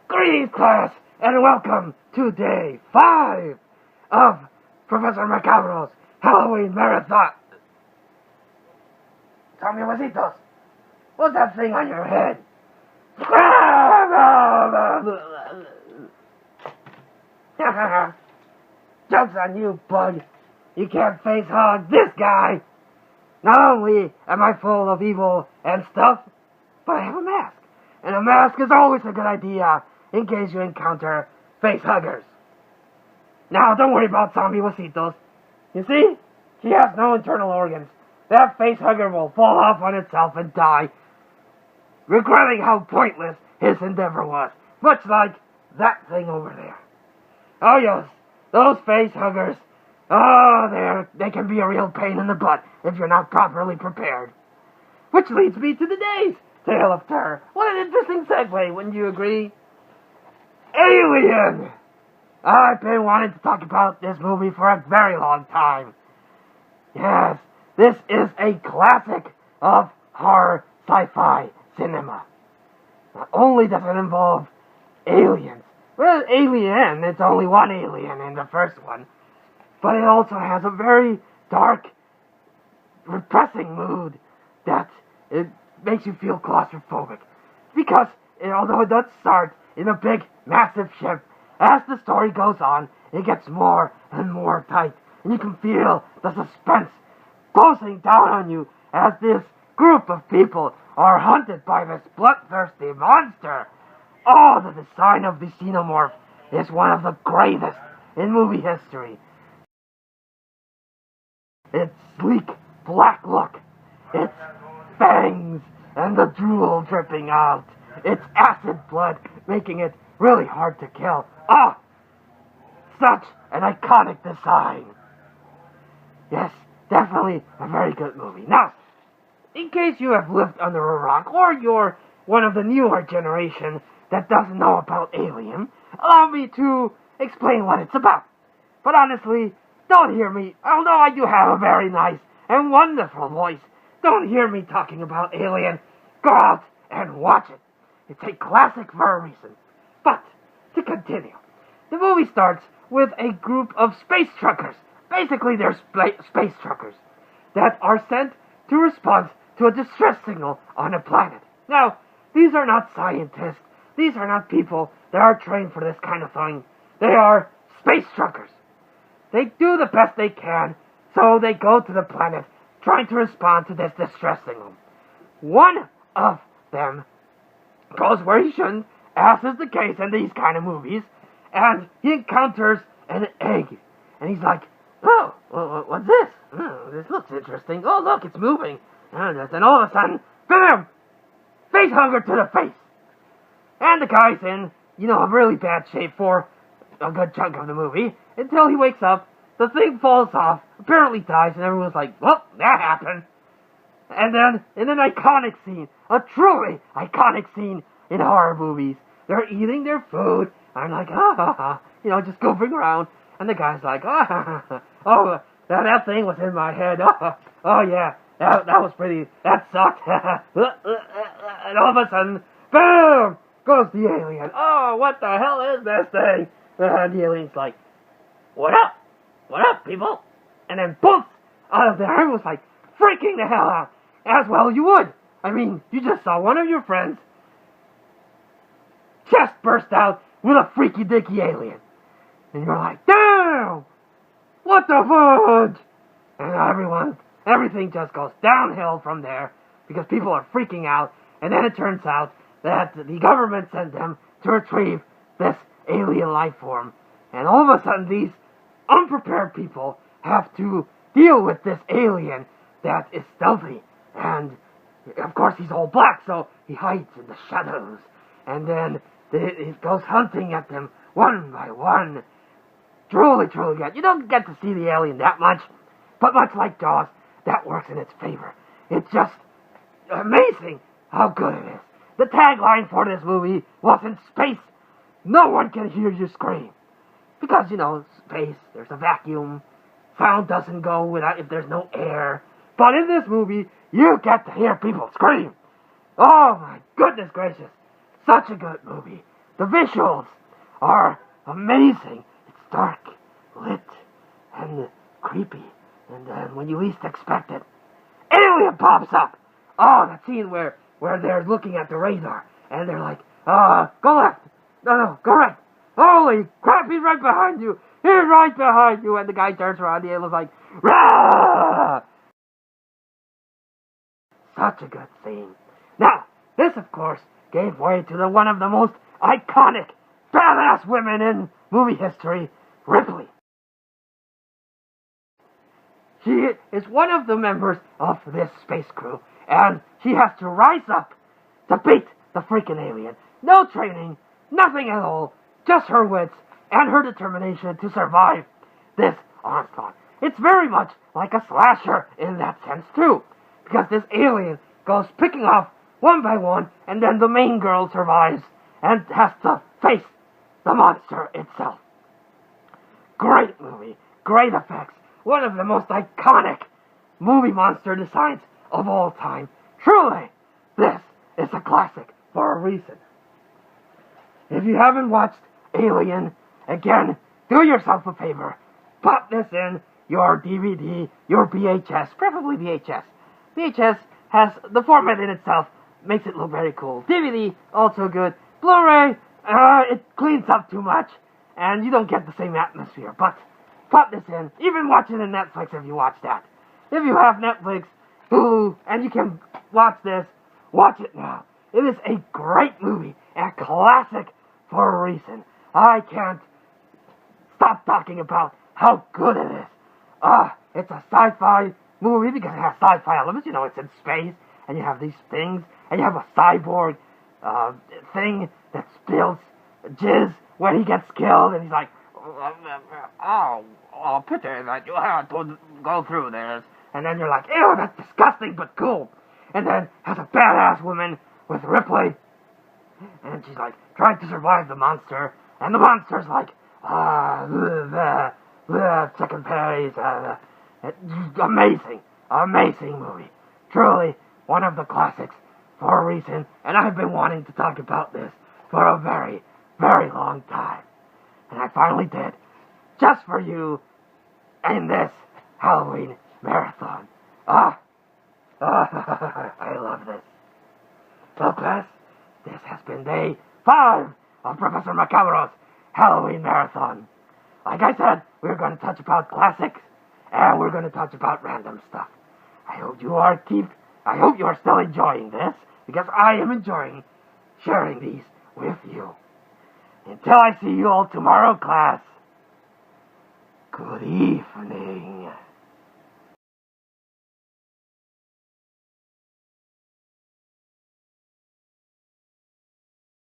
Greetings, class, and welcome to day 5 of Profesor Macabro's Halloween Marathon. Tommy Wasitos, what's that thing on your head? Joke's on you, bud. You can't face hog this guy. Not only am I full of evil and stuff, but I have a mask. And a mask is always a good idea in case you encounter face huggers. Now, don't worry about Zombie Wasitos. You see? She has no internal organs. That face hugger will fall off on itself and die, regretting how pointless his endeavor was. Much like that thing over there. Oh yes, those face huggers. Oh, they can be a real pain in the butt if you're not properly prepared. Which leads me to today's tale of terror. What an interesting segue, wouldn't you agree? Alien! I've been wanting to talk about this movie for a very long time. Yes, this is a classic of horror sci-fi cinema. Not only does it involve aliens, well, alien, it's only one alien in the first one, but it also has a very dark, repressing mood that it makes you feel claustrophobic. Because, although it does start in a big, massive ship, as the story goes on, it gets more and more tight, and you can feel the suspense closing down on you as this group of people are hunted by this bloodthirsty monster. Oh, the design of the xenomorph is one of the greatest in movie history. Its sleek, black look, its fangs and the drool dripping out, its acid blood making it really hard to kill. Ah! Such an iconic design. Yes, definitely a very good movie. Now, in case you have lived under a rock, or you're one of the newer generation that doesn't know about Alien, allow me to explain what it's about. But honestly, don't hear me, although I do have a very nice and wonderful voice, don't hear me talking about Alien. Go out and watch it. It's a classic for a reason. But, to continue, the movie starts with a group of space truckers. Basically, they're space truckers that are sent to respond to a distress signal on a planet. Now, these are not scientists. These are not people that are trained for this kind of thing. They are space truckers. They do the best they can, so they go to the planet trying to respond to this distress signal. One of them goes where he shouldn't, as is the case in these kind of movies, and he encounters an egg. And he's like, oh, what's this? Oh, this looks interesting. Oh, look, it's moving. And all of a sudden, bam! Face hugger to the face. And the guy's in, a really bad shape for a good chunk of the movie, until he wakes up, the thing falls off, apparently dies, and everyone's like, well, that happened. And then, in an iconic scene, a truly iconic scene in horror movies, they're eating their food, and I'm like, just goofing around, and the guy's like, that thing was in my head, oh yeah, that was pretty, that sucked, and all of a sudden, boom, goes the alien. Oh, what the hell is this thing? And the alien's like, what up? What up, people? And then boom, out of there, I was like, freaking the hell out. As well you would. I mean, you just saw one of your friends chest burst out with a freaky dicky alien. And you're like, damn! What the fudge? And everything just goes downhill from there because people are freaking out. And then it turns out that the government sent them to retrieve this alien life form. And all of a sudden, these unprepared people have to deal with this alien that is stealthy. And, of course, he's all black, so he hides in the shadows. And then it goes hunting at them one by one. Truly good. You don't get to see the alien that much, but much like Jaws, that works in its favor. It's just amazing how good it is. The tagline for this movie was, in space, no one can hear you scream. Because, space, there's a vacuum. Sound doesn't go without if there's no air. But in this movie, you get to hear people scream. Oh my goodness gracious. Such a good movie. The visuals are amazing. It's dark, lit, and creepy. And then when you least expect it, alien pops up. Oh, that scene where they're looking at the radar and they're like, go left. No, go right. Holy crap, he's right behind you. He's right behind you. And the guy turns around, the alien's like, rah! Such a good scene. Now, this, of course, gave way to one of the most iconic, badass women in movie history, Ripley. She is one of the members of this space crew, and she has to rise up to beat the freaking alien. No training, nothing at all, just her wits and her determination to survive this onslaught. It's very much like a slasher in that sense, too, because this alien goes picking off one by one, and then the main girl survives and has to face the monster itself. Great movie, great effects, one of the most iconic movie monster designs of all time. Truly, this is a classic for a reason. If you haven't watched Alien, again, do yourself a favor. Pop this in your DVD, your VHS, preferably VHS. VHS has the format in itself, makes it look very cool. DVD, also good. Blu-ray, it cleans up too much, and you don't get the same atmosphere. But pop this in. Even watch it on Netflix if you watch that. If you have Netflix, Hulu, and you can watch this, watch it now. It is a great movie, a classic for a reason. I can't stop talking about how good it is. It's a sci-fi movie because it has sci-fi elements. You know, it's in space, and you have these things, and you have a cyborg thing that spills jizz when he gets killed, and he's like, oh, pity that you had to go through this. And then you're like, ew, that's disgusting, but cool. And then has a badass woman with Ripley, and she's like trying to survive the monster, and the monster's like, chicken patties. Amazing movie. Truly one of the classics for a reason, and I've been wanting to talk about this for a very, very long time. And I finally did, just for you, in this Halloween marathon. I love this. Well, class, this has been day 5 of Professor Macabro's Halloween marathon. Like I said, we're going to touch about classics, and we're going to touch about random stuff. I hope you are still enjoying this, because I am enjoying sharing these with you. Until I see you all tomorrow, class, good evening.